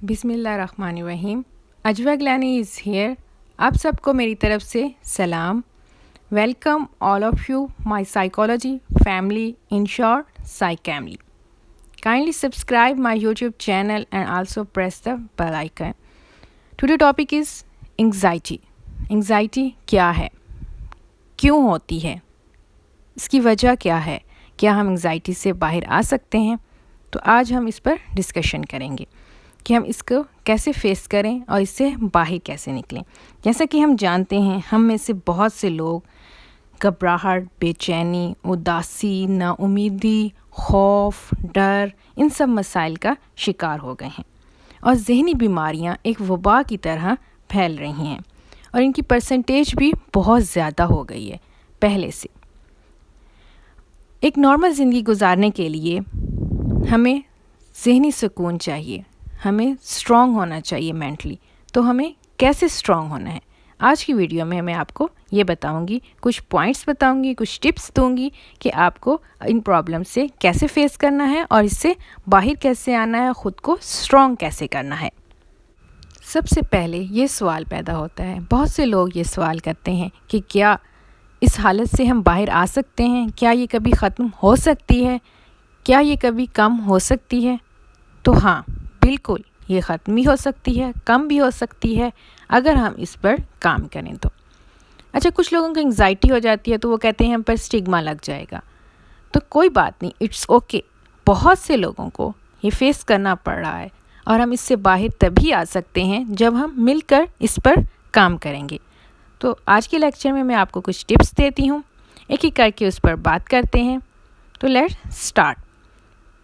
بسم اللہ الرحمن الرحیم. اجوا گلانی از ہیئر. آپ سب کو میری طرف سے سلام. Welcome all of you my psychology family, in short سائیکیملی. Kindly subscribe my YouTube channel and also press the bell icon. Today topic is anxiety. Anxiety کیا ہے؟ کیوں ہوتی ہے؟ اس کی وجہ کیا ہے؟ کیا ہم انگزائٹی سے باہر آ سکتے ہیں؟ تو آج ہم اس پر ڈسکشن کریں گے کہ ہم اس کو کیسے فیس کریں اور اس سے باہر کیسے نکلیں. جیسا کہ ہم جانتے ہیں, ہم میں سے بہت سے لوگ گھبراہٹ, بے چینی, اداسی, نا امیدی, خوف, ڈر, ان سب مسائل کا شکار ہو گئے ہیں اور ذہنی بیماریاں ایک وبا کی طرح پھیل رہی ہیں اور ان کی پرسنٹیج بھی بہت زیادہ ہو گئی ہے پہلے سے. ایک نارمل زندگی گزارنے کے لیے ہمیں ذہنی سکون چاہیے, ہمیں اسٹرانگ ہونا چاہیے مینٹلی. تو ہمیں کیسے اسٹرانگ ہونا ہے؟ آج کی ویڈیو میں آپ کو یہ بتاؤں گی, کچھ پوائنٹس بتاؤں گی, کچھ ٹپس دوں گی کہ آپ کو ان پرابلم سے کیسے فیس کرنا ہے اور اس سے باہر کیسے آنا ہے, خود کو اسٹرانگ کیسے کرنا ہے. سب سے پہلے یہ سوال پیدا ہوتا ہے, بہت سے لوگ یہ سوال کرتے ہیں کہ کیا اس حالت سے ہم باہر آ سکتے ہیں؟ کیا یہ کبھی ختم ہو سکتی ہے؟ کیا یہ کبھی کم ہو سکتی ہے؟ تو ہاں, بالکل یہ ختم بھی ہو سکتی ہے, کم بھی ہو سکتی ہے اگر ہم اس پر کام کریں تو. اچھا, کچھ لوگوں کو انگزائٹی ہو جاتی ہے تو وہ کہتے ہیں ہم پر اسٹگما لگ جائے گا. تو کوئی بات نہیں, اٹس اوکے. بہت سے لوگوں کو یہ فیس کرنا پڑ رہا ہے اور ہم اس سے باہر تبھی آ سکتے ہیں جب ہم مل کر اس پر کام کریں گے. تو آج کے لیکچر میں آپ کو کچھ ٹپس دیتی ہوں, ایک ایک کر کے اس پر بات کرتے ہیں. تو لیٹس اسٹارٹ.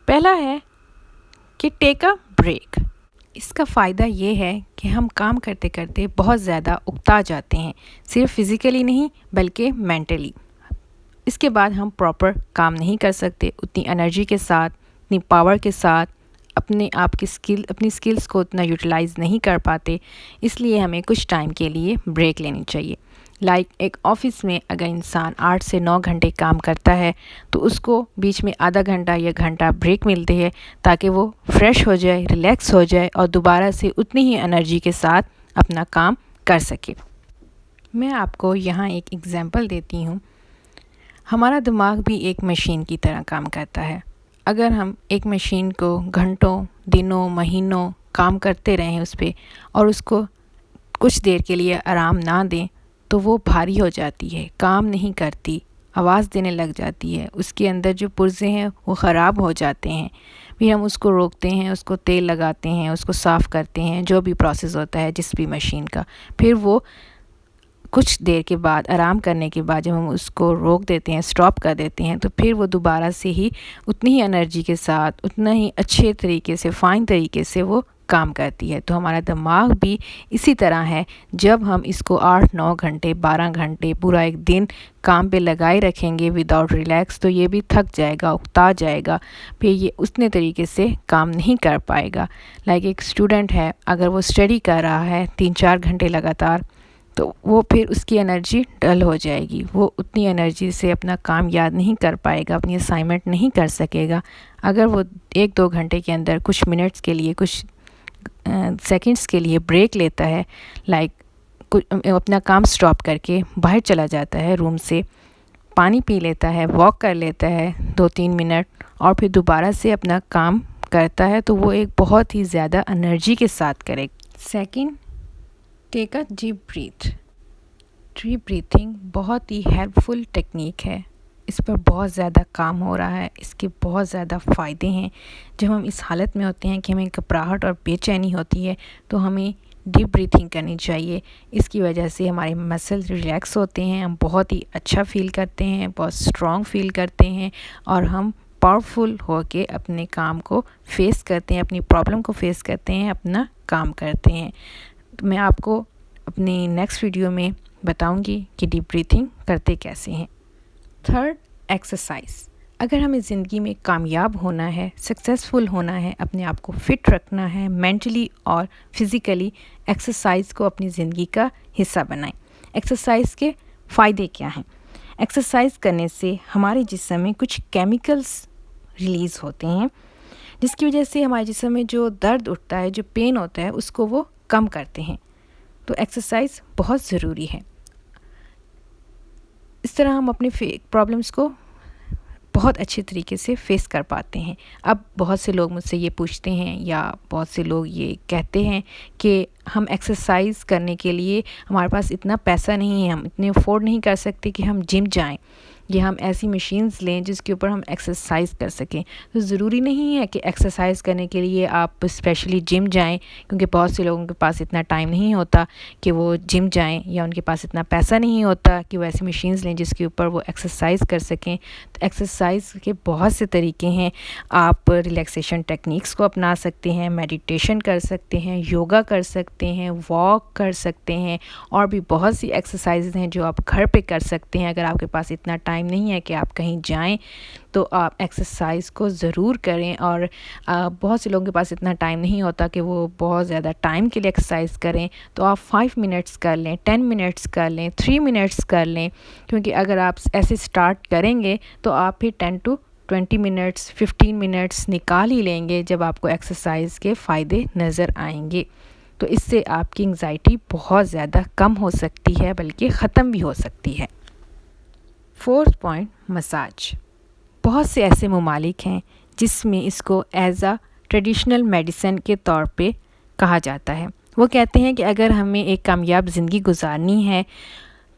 پہلا ہے کہ ٹیک اے بریک. اس کا فائدہ یہ ہے کہ ہم کام کرتے کرتے بہت زیادہ اکتا جاتے ہیں, صرف فزیکلی نہیں بلکہ مینٹلی. اس کے بعد ہم پراپر کام نہیں کر سکتے اتنی انرجی کے ساتھ, اتنی پاور کے ساتھ, اپنی اسکلز کو اتنا یوٹیلائز نہیں کر پاتے. اس لیے ہمیں کچھ ٹائم کے لیے بریک لینی چاہیے. ایک آفس میں اگر انسان 8 سے 9 گھنٹے کام کرتا ہے تو اس کو بیچ میں آدھا گھنٹہ یا گھنٹہ بریک ملتی ہے تاکہ وہ فریش ہو جائے, ریلیکس ہو جائے اور دوبارہ سے اتنی ہی انرجی کے ساتھ اپنا کام کر سکے. میں آپ کو یہاں ایک ایگزامپل دیتی ہوں. ہمارا دماغ بھی ایک مشین کی طرح کام کرتا ہے. اگر ہم ایک مشین کو گھنٹوں, دنوں, مہینوں کام کرتے رہیں اس پہ اور اس کو کچھ دیر کے لیے آرام نہ دیں تو وہ بھاری ہو جاتی ہے, کام نہیں کرتی, آواز دینے لگ جاتی ہے, اس کے اندر جو پرزے ہیں وہ خراب ہو جاتے ہیں. پھر ہم اس کو روکتے ہیں, اس کو تیل لگاتے ہیں, اس کو صاف کرتے ہیں, جو بھی پروسیس ہوتا ہے جس بھی مشین کا. پھر وہ کچھ دیر کے بعد, آرام کرنے کے بعد جب ہم اس کو روک دیتے ہیں, اسٹاپ کر دیتے ہیں, تو پھر وہ دوبارہ سے ہی اتنی ہی انرجی کے ساتھ, اتنا ہی اچھے طریقے سے, فائن طریقے سے وہ کام کرتی ہے. تو ہمارا دماغ بھی اسی طرح ہے. جب ہم اس کو 8-9 گھنٹے, 12 گھنٹے, پورا ایک دن کام پہ لگائے رکھیں گے وداؤٹ ریلیکس تو یہ بھی تھک جائے گا, اکتا جائے گا, پھر یہ اتنے طریقے سے کام نہیں کر پائے گا. ایک اسٹوڈنٹ ہے, اگر وہ اسٹڈی کر رہا ہے 3-4 گھنٹے لگاتار تو وہ پھر اس کی انرجی ڈل ہو جائے گی, وہ اتنی انرجی سے اپنا کام یاد نہیں کر پائے گا, اپنی اسائنمنٹ نہیں کر سکے گا. اگر وہ 1-2 گھنٹے کے اندر کچھ منٹس کے لیے, کچھ سیکنڈس کے لیے بریک لیتا ہے, اپنا کام سٹاپ کر کے باہر چلا جاتا ہے روم سے, پانی پی لیتا ہے, واک کر لیتا ہے 2-3 منٹ اور پھر دوبارہ سے اپنا کام کرتا ہے, تو وہ ایک بہت ہی زیادہ انرجی کے ساتھ کرے. Second, take a deep breath. Deep breathing بہت ہی ہیلپ فل ٹیکنیک ہے. اس پر بہت زیادہ کام ہو رہا ہے, اس کے بہت زیادہ فائدے ہیں. جب ہم اس حالت میں ہوتے ہیں کہ ہمیں گھبراہٹ اور بے چینی ہوتی ہے تو ہمیں ڈیپ بریتھنگ کرنی چاہیے. اس کی وجہ سے ہمارے مسل ریلیکس ہوتے ہیں, ہم بہت ہی اچھا فیل کرتے ہیں, بہت اسٹرانگ فیل کرتے ہیں اور ہم پاورفل ہو کے اپنے کام کو فیس کرتے ہیں, اپنی پرابلم کو فیس کرتے ہیں, اپنا کام کرتے ہیں. میں آپ کو اپنی نیکسٹ ویڈیو میں بتاؤں گی کہ ڈیپ بریتھنگ کرتے کیسے ہیں. Third, exercise. اگر ہمیں زندگی میں کامیاب ہونا ہے, سکسیزفل ہونا ہے, اپنے آپ کو فٹ رکھنا ہے مینٹلی اور فزیکلی, ایکسرسائز کو اپنی زندگی کا حصہ بنائیں. ایکسرسائز کے فائدے کیا ہیں؟ ایکسرسائز کرنے سے ہمارے جسم میں کچھ کیمیکلز ریلیز ہوتے ہیں جس کی وجہ سے ہمارے جسم میں جو درد اٹھتا ہے، جو پین ہوتا ہے، اس کو وہ کم کرتے ہیں. تو ایکسرسائز بہت ضروری ہے. اس طرح ہم اپنے پرابلمس کو بہت اچھے طریقے سے فیس کر پاتے ہیں. اب بہت سے لوگ مجھ سے یہ پوچھتے ہیں یا بہت سے لوگ یہ کہتے ہیں کہ ہم ایکسرسائز کرنے کے لیے ہمارے پاس اتنا پیسہ نہیں ہے، ہم اتنے افورڈ نہیں کر سکتے کہ ہم جم جائیں یا ہم ایسی مشینز لیں جس کے اوپر ہم ایکسرسائز کر سکیں. تو ضروری نہیں ہے کہ ایکسرسائز کرنے کے لیے آپ اسپیشلی جم جائیں، کیونکہ بہت سے لوگوں کے پاس اتنا ٹائم نہیں ہوتا کہ وہ جم جائیں، یا ان کے پاس اتنا پیسہ نہیں ہوتا کہ وہ ایسی مشینز لیں جس کے اوپر وہ ایکسرسائز کر سکیں. تو ایکسرسائز کے بہت سے طریقے ہیں. آپ ریلیکسیشن ٹیکنیکس کو اپنا سکتے ہیں، میڈیٹیشن کر سکتے ہیں، یوگا کر سکتے ہیں، واک کر سکتے ہیں، اور بھی بہت سی ایکسرسائز ہیں جو آپ گھر پہ کر سکتے ہیں. اگر آپ کے پاس اتنا ٹائم نہیں ہے کہ آپ کہیں جائیں تو آپ ایکسرسائز کو ضرور کریں. اور بہت سے لوگوں کے پاس اتنا ٹائم نہیں ہوتا کہ وہ بہت زیادہ ٹائم کے لیے ایکسرسائز کریں، تو آپ 5 منٹس کر لیں، 10 منٹس کر لیں، 3 منٹس کر لیں. کیونکہ اگر آپ ایسے سٹارٹ کریں گے تو آپ پھر 10 to 20 منٹس 15 منٹس نکال ہی لیں گے جب آپ کو ایکسرسائز کے فائدے نظر آئیں گے. تو اس سے آپ کی انگزائٹی بہت زیادہ کم ہو سکتی ہے، بلکہ ختم بھی ہو سکتی ہے. 4th point, massage. بہت سے ایسے ممالک ہیں جس میں اس کو ایز اے ٹریڈیشنل میڈیسن کے طور پہ کہا جاتا ہے. وہ کہتے ہیں کہ اگر ہمیں ایک کامیاب زندگی گزارنی ہے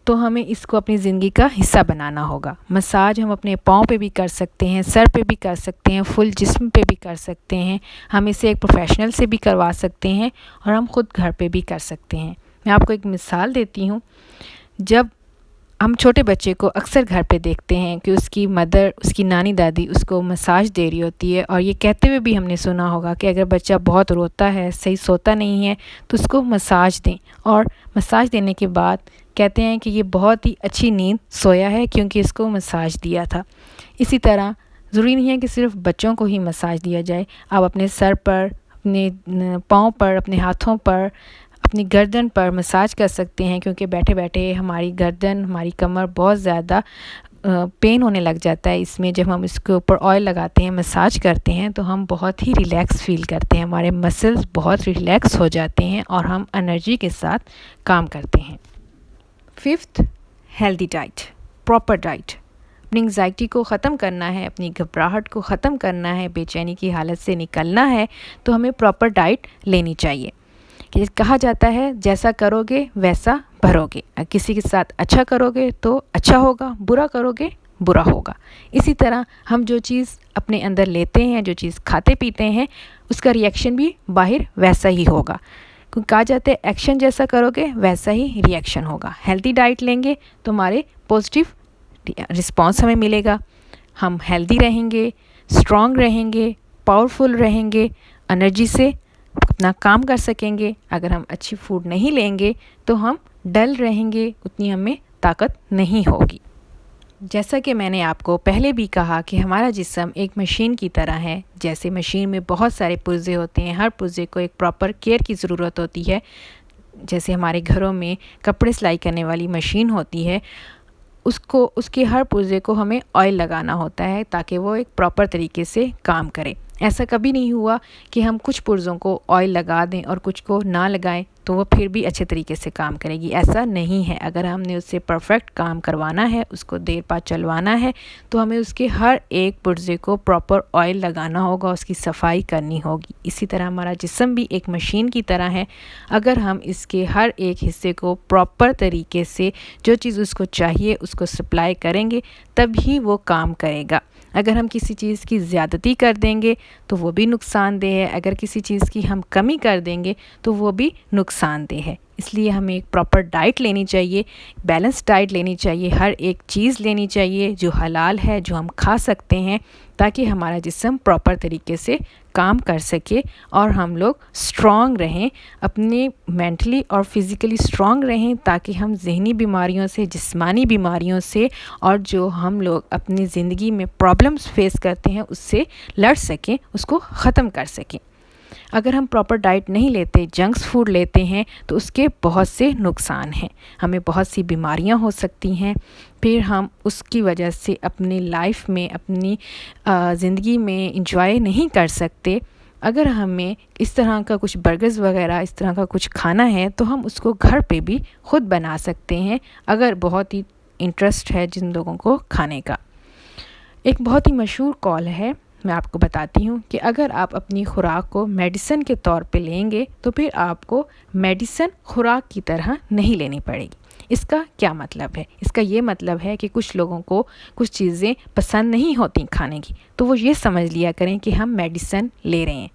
تو ہمیں اس کو اپنی زندگی کا حصہ بنانا ہوگا. مساج ہم اپنے پاؤں پہ بھی کر سکتے ہیں، سر پہ بھی کر سکتے ہیں، فل جسم پہ بھی کر سکتے ہیں. ہم اسے ایک پروفیشنل سے بھی کروا سکتے ہیں اور ہم خود گھر پہ بھی کر سکتے ہیں. میں آپ کو ایک مثال دیتی ہوں. جب ہم چھوٹے بچے کو اکثر گھر پہ دیکھتے ہیں کہ اس کی مدر، اس کی نانی دادی اس کو مساج دے رہی ہوتی ہے، اور یہ کہتے ہوئے بھی ہم نے سنا ہوگا کہ اگر بچہ بہت روتا ہے، صحیح سوتا نہیں ہے، تو اس کو مساج دیں. اور مساج دینے کے بعد کہتے ہیں کہ یہ بہت ہی اچھی نیند سویا ہے کیونکہ اس کو مساج دیا تھا. اسی طرح ضروری نہیں ہے کہ صرف بچوں کو ہی مساج دیا جائے. آپ اپنے سر پر، اپنے پاؤں پر، اپنے ہاتھوں پر، اپنی گردن پر مساج کر سکتے ہیں، کیونکہ بیٹھے بیٹھے ہماری گردن، ہماری کمر بہت زیادہ پین ہونے لگ جاتا ہے. اس میں جب ہم اس کے اوپر آئل لگاتے ہیں، مساج کرتے ہیں، تو ہم بہت ہی ریلیکس فیل کرتے ہیں. ہمارے مسلز بہت ریلیکس ہو جاتے ہیں اور ہم انرجی کے ساتھ کام کرتے ہیں. 5th، healthy diet. Proper diet. اپنی انگزائٹی کو ختم کرنا ہے، اپنی گھبراہٹ کو ختم کرنا ہے، بے چینی کی حالت سے نکلنا ہے، تو ہمیں پراپر ڈائٹ لینی چاہیے. کہ کہا جاتا ہے جیسا کرو گے ویسا بھرو گے. کسی کے ساتھ اچھا کرو گے تو اچھا ہوگا، برا کرو گے برا ہوگا. اسی طرح ہم جو چیز اپنے اندر لیتے ہیں، جو چیز کھاتے پیتے ہیں، اس کا ری ایکشن بھی باہر ویسا ہی ہوگا. کیونکہ کہا جاتا ہے ایکشن جیسا کرو گے ویسا ہی ری ایکشن ہوگا. ہیلدی ڈائٹ لیں گے تو ہمارے پازیٹیو رسپانس ہمیں ملے گا. ہم ہیلدی رہیں گے، اسٹرانگ رہیں گے، پاورفل رہیں گے، انرجی سے اپنا کام کر سکیں گے. اگر ہم اچھی فوڈ نہیں لیں گے تو ہم ڈل رہیں گے، اتنی ہمیں طاقت نہیں ہوگی. جیسا کہ میں نے آپ کو پہلے بھی کہا کہ ہمارا جسم ایک مشین کی طرح ہے. جیسے مشین میں بہت سارے پرزے ہوتے ہیں، ہر پرزے کو ایک پراپر کیئر کی ضرورت ہوتی ہے. جیسے ہمارے گھروں میں کپڑے سلائی کرنے والی مشین ہوتی ہے، اس کے ہر پرزے کو ہمیں آئل لگانا ہوتا ہے تاکہ وہ ایک پراپر طریقے سے کام کرے. ایسا کبھی نہیں ہوا کہ ہم کچھ پرزوں کو آئل لگا دیں اور کچھ کو نہ لگائیں تو وہ پھر بھی اچھے طریقے سے کام کرے گی. ایسا نہیں ہے. اگر ہم نے اس سے پرفیکٹ کام کروانا ہے، اس کو دیر پا چلوانا ہے، تو ہمیں اس کے ہر ایک پرزے کو پراپر آئل لگانا ہوگا، اس کی صفائی کرنی ہوگی. اسی طرح ہمارا جسم بھی ایک مشین کی طرح ہے. اگر ہم اس کے ہر ایک حصے کو پراپر طریقے سے جو چیز اس کو چاہیے اس کو سپلائی کریں گے تب ہی وہ کام کرے گا. اگر ہم کسی چیز کی زیادتی کر دیں گے تو وہ بھی نقصان دہ ہے. اگر کسی چیز کی ہم کمی کر دیں گے تو وہ بھی نقصان دہ ہے. اس لیے ہمیں ایک پراپر ڈائٹ لینی چاہیے، بیلنس ڈائٹ لینی چاہیے، ہر ایک چیز لینی چاہیے جو حلال ہے، جو ہم کھا سکتے ہیں، تاکہ ہمارا جسم پراپر طریقے سے کام کر سکے اور ہم لوگ اسٹرانگ رہیں، اپنے مینٹلی اور فزیکلی اسٹرانگ رہیں، تاکہ ہم ذہنی بیماریوں سے، جسمانی بیماریوں سے، اور جو ہم لوگ اپنی زندگی میں پرابلمس فیس کرتے ہیں اس سے لڑ سکیں، اس کو ختم کر سکیں. اگر ہم پراپر ڈائٹ نہیں لیتے، جنکس فوڈ لیتے ہیں، تو اس کے بہت سے نقصان ہیں، ہمیں بہت سی بیماریاں ہو سکتی ہیں، پھر ہم اس کی وجہ سے اپنی لائف میں، اپنی زندگی میں انجوائے نہیں کر سکتے۔ اگر ہمیں اس طرح کا کچھ برگرز وغیرہ اس طرح کا کچھ کھانا ہے تو ہم اس کو گھر پہ بھی خود بنا سکتے ہیں، اگر بہت ہی انٹرسٹ ہے جن لوگوں کو کھانے کا۔ ایک بہت ہی مشہور قول ہے، میں آپ کو بتاتی ہوں کہ اگر آپ اپنی خوراک کو میڈیسن کے طور پہ لیں گے تو پھر آپ کو میڈیسن خوراک کی طرح نہیں لینی پڑے گی۔ اس کا کیا مطلب ہے؟ اس کا یہ مطلب ہے کہ کچھ لوگوں کو کچھ چیزیں پسند نہیں ہوتی کھانے کی، تو وہ یہ سمجھ لیا کریں کہ ہم میڈیسن لے رہے ہیں،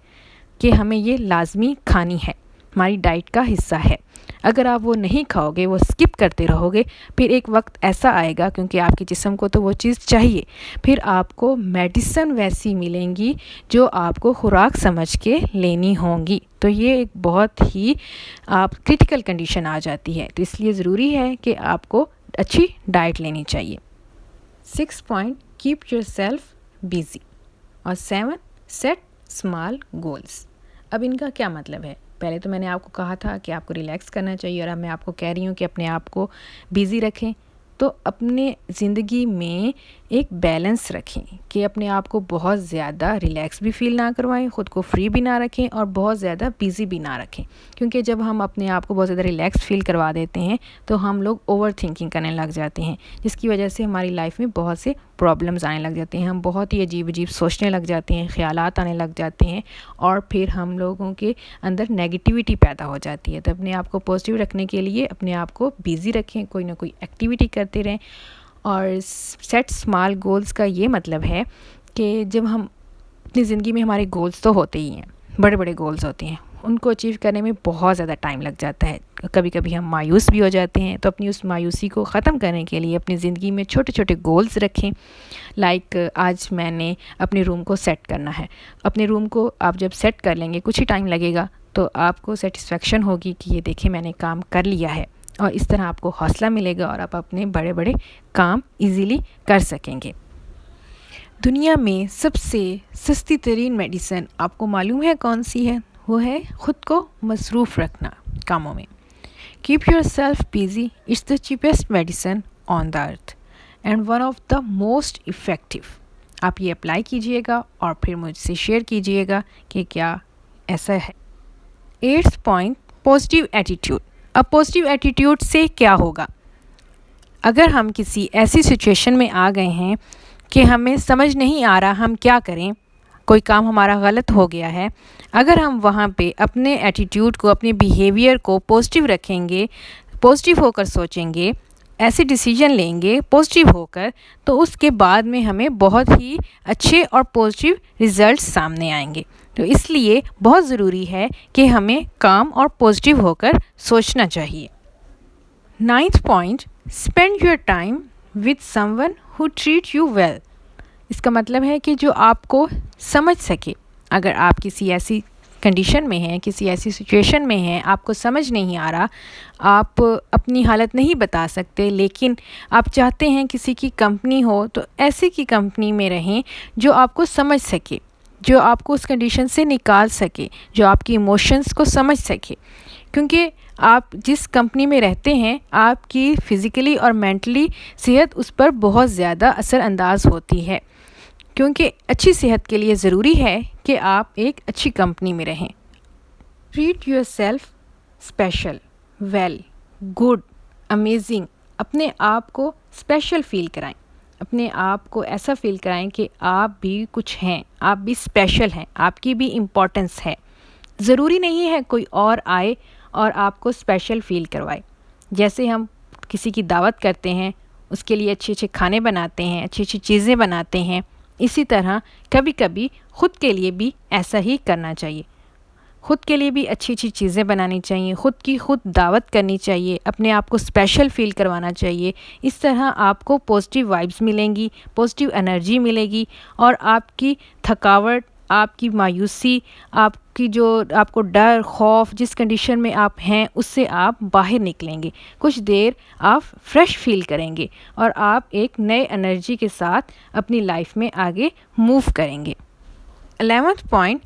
کہ ہمیں یہ لازمی کھانی ہے، ہماری ڈائٹ کا حصہ ہے۔ اگر آپ وہ نہیں کھاؤ گے، وہ اسکپ کرتے رہو گے، پھر ایک وقت ایسا آئے گا، کیونکہ آپ کے جسم کو تو وہ چیز چاہیے، پھر آپ کو میڈیسن ویسی ملیں گی جو آپ کو خوراک سمجھ کے لینی ہوں گی، تو یہ ایک بہت ہی کرٹیکل کنڈیشن آ جاتی ہے۔ تو اس لیے ضروری ہے کہ آپ کو اچھی ڈائٹ لینی چاہیے۔ 6 point, cap yourself busy, اور 7، سیٹ اسمال گولس۔ اب ان کا کیا مطلب ہے؟ پہلے تو میں نے آپ کو کہا تھا کہ آپ کو ریلیکس کرنا چاہیے، اور اب میں آپ کو کہہ رہی ہوں کہ اپنے آپ کو بیزی رکھیں۔ تو اپنے زندگی میں ایک بیلنس رکھیں کہ اپنے آپ کو بہت زیادہ ریلیکس بھی فیل نہ کروائیں، خود کو فری بھی نہ رکھیں، اور بہت زیادہ بیزی بھی نہ رکھیں، کیونکہ جب ہم اپنے آپ کو بہت زیادہ ریلیکس فیل کروا دیتے ہیں تو ہم لوگ اوور تھنکنگ کرنے لگ جاتے ہیں، جس کی وجہ سے ہماری لائف میں بہت سے پرابلمز آنے لگ جاتے ہیں، ہم بہت ہی عجیب سوچنے لگ جاتے ہیں، خیالات آنے لگ جاتے ہیں، اور پھر ہم لوگوں کے اندر نیگیٹیوٹی پیدا ہو جاتی ہے۔ تو اپنے آپ کو پازیٹیو رکھنے کے لیے اپنے آپ کو بیزی رکھیں، کوئی نہ کوئی ایکٹیویٹی کرتے رہیں۔ اور سیٹ اسمال گولز کا یہ مطلب ہے کہ جب ہم اپنی زندگی میں، ہمارے گولز تو ہوتے ہی ہیں، بڑے بڑے گولز ہوتے ہیں، ان کو اچیو کرنے میں بہت زیادہ ٹائم لگ جاتا ہے، کبھی کبھی ہم مایوس بھی ہو جاتے ہیں، تو اپنی اس مایوسی کو ختم کرنے کے لیے اپنی زندگی میں چھوٹے چھوٹے گولز رکھیں۔ لائک آج میں نے اپنے روم کو سیٹ کرنا ہے، اپنے روم کو آپ جب سیٹ کر لیں گے، کچھ ہی ٹائم لگے گا، تو آپ کو سیٹسفیکشن ہوگی کہ یہ دیکھیں میں نے کام کر لیا ہے، اور اس طرح آپ کو حوصلہ ملے گا اور آپ اپنے بڑے بڑے کام ایزیلی کر سکیں گے۔ دنیا میں سب سے سستی ترین میڈیسن آپ کو معلوم ہے کون سی ہے؟ وہ ہے خود کو مصروف رکھنا کاموں میں۔ Keep yourself busy, it's the cheapest medicine on the earth and one of the most effective. آپ یہ اپلائی کیجئے گا اور پھر مجھ سے شیئر کیجئے گا کہ کیا ایسا ہے۔ 8 پوائنٹ، پازیٹیو ایٹیٹیوڈ۔ اب پازیٹیو ایٹیٹیوڈ سے کیا ہوگا؟ اگر ہم کسی ایسی سچویشن میں آ گئے ہیں کہ ہمیں سمجھ نہیں آ رہا ہم کیا کریں، کوئی کام ہمارا غلط ہو گیا ہے، اگر ہم وہاں پہ اپنے ایٹیٹیوڈ کو، اپنے بیہیویئر کو پازیٹیو رکھیں گے، پازیٹیو ہو کر سوچیں گے، ایسے ڈیسیجن لیں گے پازیٹیو ہو کر، تو اس کے بعد میں ہمیں بہت ہی اچھے اور پازیٹیو ریزلٹس سامنے آئیں گے۔ تو اس لیے بہت ضروری ہے کہ ہمیں کام اور پازیٹیو ہو کر سوچنا چاہیے۔ 9 point, spend your time with some one who treat you well. اس کا مطلب ہے کہ جو آپ کو سمجھ سکے۔ اگر آپ کسی ایسی کنڈیشن میں ہیں، کسی ایسی سچویشن میں ہیں، آپ کو سمجھ نہیں آ رہا، آپ اپنی حالت نہیں بتا سکتے، لیکن آپ چاہتے ہیں کسی کی کمپنی ہو، تو ایسی کی کمپنی میں رہیں جو آپ کو سمجھ سکے، جو آپ کو اس کنڈیشن سے نکال سکے، جو آپ کی ایموشنز کو سمجھ سکے، کیونکہ آپ جس کمپنی میں رہتے ہیں آپ کی فزیکلی اور مینٹلی صحت اس پر بہت زیادہ اثر انداز ہوتی ہے، کیونکہ اچھی صحت کے لیے ضروری ہے کہ آپ ایک اچھی کمپنی میں رہیں۔ Treat yourself special, well, good, amazing. اپنے آپ کو اسپیشل فیل کرائیں، اپنے آپ کو ایسا فیل کرائیں کہ آپ بھی کچھ ہیں، آپ بھی اسپیشل ہیں، آپ کی بھی امپورٹنس ہے۔ ضروری نہیں ہے کوئی اور آئے اور آپ کو اسپیشل فیل کروائے۔ جیسے ہم کسی کی دعوت کرتے ہیں، اس کے لیے اچھے اچھے کھانے بناتے ہیں، اچھی اچھی چیزیں بناتے ہیں، اسی طرح کبھی کبھی خود کے لیے بھی ایسا ہی کرنا چاہیے، خود کے لیے بھی اچھی اچھی چیزیں بنانی چاہیے، خود کی خود دعوت کرنی چاہیے، اپنے آپ کو اسپیشل فیل کروانا چاہیے۔ اس طرح آپ کو پازیٹیو وائبس ملیں گی، پازیٹیو انرجی ملے گی، اور آپ کی تھکاوٹ، آپ کی مایوسی، آپ کی جو آپ کو ڈر، خوف، جس کنڈیشن میں آپ ہیں اس سے آپ باہر نکلیں گے، کچھ دیر آپ فریش فیل کریں گے، اور آپ ایک نئے انرجی کے ساتھ اپنی لائف میں آگے موو کریں گے۔ 11 پوائنٹ،